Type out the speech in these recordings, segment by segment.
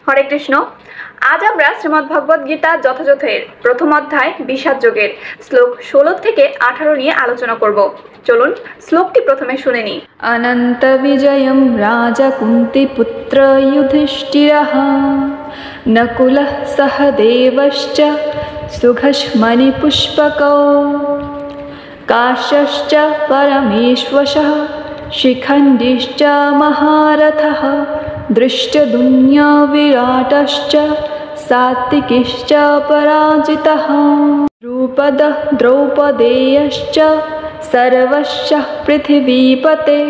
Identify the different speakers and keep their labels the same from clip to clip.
Speaker 1: হরে কৃষ্ণ। আজ আমরা শ্রীমদ্ ভগবদ গীতা যথাযথের প্রথম অধ্যায় বিষাদ যোগের শ্লোক 16 থেকে 18 নিয়ে আলোচনা করব। চলুন শ্লোকটি প্রথমে শুনে নিই।
Speaker 2: অনন্ত বিজয়ম রাজা কুন্তি পুত্র যুধিষ্ঠিরঃ নকুলঃ সহদেবশ্চ সুঘষ্মণি পুষ্পকৌ কাশ্যশ্চ পরমেশ্বরः শিখণ্ডিশ্চ মহারথः দৃষ্টদ্যুম্ন বিরাটশ্চ সাত্বিকিশ্চ পরাজিতः দ্রুপদः দ্রৌপদেয়শ্চ सर्वश्च पृथिवीपते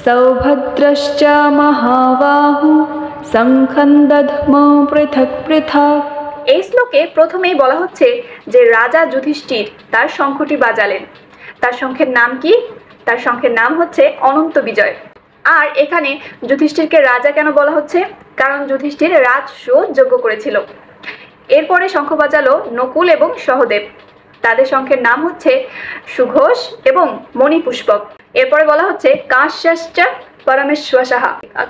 Speaker 2: सौभद्रश्च महाबाहु शङ्खं दध्मो पृथक् पृथक्।
Speaker 1: এই শ্লোকে প্রথমেই বলা হচ্ছে যে রাজা যুধিষ্ঠির তার শঙ্খটি বাজালেন। তার শঙ্খের নাম কি? তার শঙ্খের নাম হচ্ছে অনন্ত বিজয়। আর এখানে যুধিষ্ঠিরকে রাজা কেন বলা হচ্ছে? কারণ যুধিষ্ঠির রাজসূয় যজ্ঞ করেছিল। এরপরে শঙ্খ বাজালো নকুল এবং সহদেব। তাদের শঙ্খের নাম হচ্ছে সুঘোষ এবং মণিপুষ্পক। এরপরে বলা হচ্ছে কাশ্যশ্চ পরমেশ্বরঃ।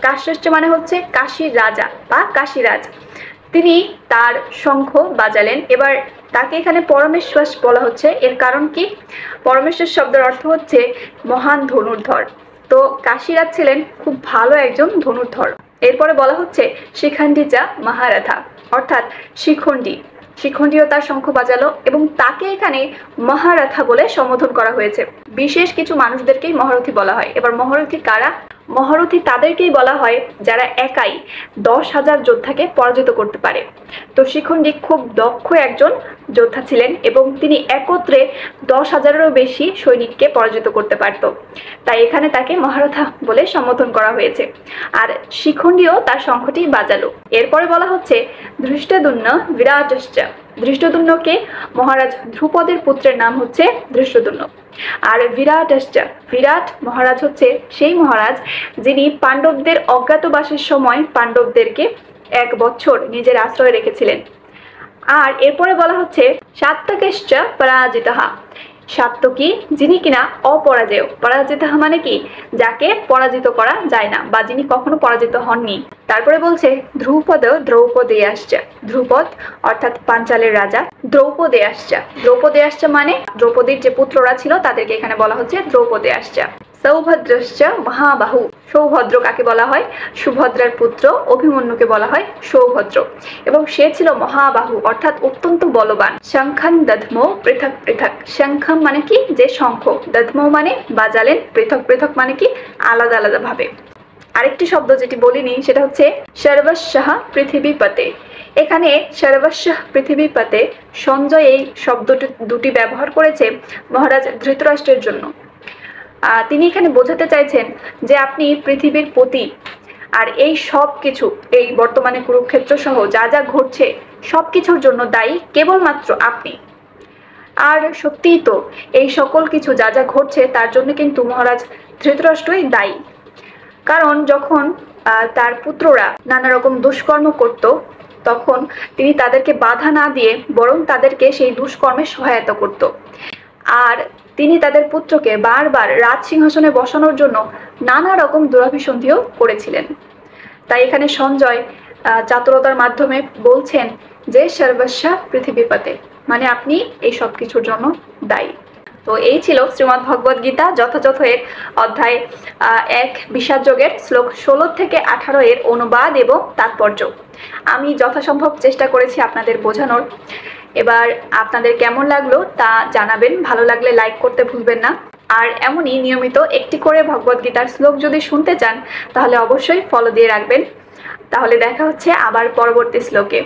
Speaker 1: কাশ্যশ্চ মানে হচ্ছে কাশীর রাজা বা কাশীরাজ। তিনি তার শঙ্খ বাজালেন। এবার তাকে এখানে পরমেশ্বর বলা হচ্ছে। এর কারণ কি? পরমেশ্বর শব্দের অর্থ হচ্ছে মহান ধনুর্ধর। তো কাশীরাজ ছিলেন খুব ভালো একজন ধনুর্ধর। এরপরে বলা হচ্ছে শিখণ্ডিচা মহারথা, অর্থাৎ শিখণ্ডিও তার শঙ্খ বাজালো এবং তাকে এখানে মহারথা বলে সম্বোধন করা হয়েছে। বিশেষ কিছু মানুষদেরকেই মহারথী বলা হয়। এবার মহারথী কারা? মহারথী তাদেরকেই বলা হয় যারা একাই 10,000 যোদ্ধাকে পরাজিত করতে পারে। তো শিখণ্ডী খুব দক্ষ একজন যোদ্ধা ছিলেন এবং তিনি একত্রে 10,000-এরও বেশি সৈনিককে পরাজিত করতে পারত। তাই এখানে তাকে মহারথা বলে সম্বোধন করা হয়েছে। আর শিখণ্ডীও তার শঙ্খটি বাজালো। এরপরে বলা হচ্ছে ধৃষ্টদ্যুম্ন বিরাটশ্চ। ধৃষ্টদ্যুম্নকে মহারাজ ধ্রুপদের পুত্রের নাম হচ্ছে ধৃষ্টদ্যুম্ন। আর বিরাটশ্চ, বিরাট মহারাজ হচ্ছে সেই মহারাজ যিনি পাণ্ডবদের অজ্ঞাতবাসের সময় পাণ্ডবদেরকে 1 বছর নিজের আশ্রয়ে রেখেছিলেন। আর এরপরে বলা হচ্ছে সাত্ত্বিকশ্চ পরাজিতঃ। সাত্ত্বিকী যিনি কিনা অপরাজেয়। পরাজিতঃ মানে কি? যাকে পরাজিত করা যায় না বা যিনি কখনো পরাজিত হননি। তারপরে বলছে ধ্রুপদ দ্রৌপদেয়াশ্চ। ধ্রুপদ অর্থাৎ পাঞ্চালের রাজা। দ্রৌপদেয়াশ্চ, দ্রৌপদেয়াশ্চ মানে দ্রৌপদীর যে পুত্ররা ছিল তাদেরকে এখানে বলা হচ্ছে দ্রৌপদেয়াশ্চ। সৌভদ্রশ্চ মহাবাহু। সৌভদ্র কাকে বলা হয়? সুভদ্রার পুত্র অভিমন্যুকে বলা হয় সৌভদ্র এবং সে ছিল মহাবাহু অর্থাৎ অত্যন্ত বলবান। শঙ্খং দধ্মো পৃথক পৃথক। শঙ্খম মানে কি? যে শঙ্খ। দধ্মো মানে বাজালেন। পৃথক পৃথক মানে কি? আলাদা আলাদা ভাবে। আরেকটি শব্দ যেটি বলিনি সেটা হচ্ছে সর্বস্বঃ পৃথিবীপতে। এখানে সর্বস্ব পৃথিবীপতে সঞ্জয় এই শব্দ দুটি ব্যবহার করেছে মহারাজ ধৃতরাষ্ট্রের জন্য। তিনি এখানে বোঝাতে চাইছেন যে আপনি পৃথিবীর পতি। আর এই সব কিছু, এই বর্তমানে কুরুক্ষেত্র সহ যা যা ঘটছে সব কিছুর জন্য দায়ী কেবলমাত্র আপনি। আর সত্যিই তো এই সকল কিছু যা যা ঘটছে তার জন্য কিন্তু মহারাজ ধৃতরাষ্ট্রই দায়ী। কারণ যখন তার পুত্ররা নানা রকম দুষ্কর্ম করত তখন তিনি তাদেরকে বাধা না দিয়ে বরং তাদেরকে সেই দুষ্কর্মে সহায়তা করত। আর তিনি তাদের পুত্রকে বারবার রাজ সিংহাসনে বসানোর জন্য নানা রকম দুরাভিসন্ধিও করেছিলেন। তাই এখানে সঞ্জয় চাতুরতার মাধ্যমে বলছেন যে সর্বস্ব পৃথিবীপতে, মানে আপনি এই সব কিছুর জন্য দায়ী। তো এই ছিল শ্রীমদ্ ভগবদ গীতা যথাযথের অধ্যায় 1 বিষাদ যোগের শ্লোক 16 থেকে 18 এর অনুবাদ এবং তাৎপর্য। আমি যথাসম্ভব চেষ্টা করেছি আপনাদের বোঝানোর। এবার আপনাদের কেমন লাগলো তা জানাবেন। ভালো লাগলে লাইক করতে ভুলবেন না। আর এমনই নিয়মিত একটি করে ভগবদ গীতার শ্লোক যদি শুনতে চান তাহলে অবশ্যই ফলো দিয়ে রাখবেন। তাহলে দেখা হচ্ছে আবার পরবর্তী শ্লোকে।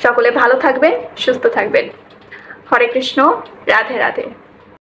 Speaker 1: সকলে ভালো থাকবেন, সুস্থ থাকবেন। হরে কৃষ্ণ, রাধে রাধে।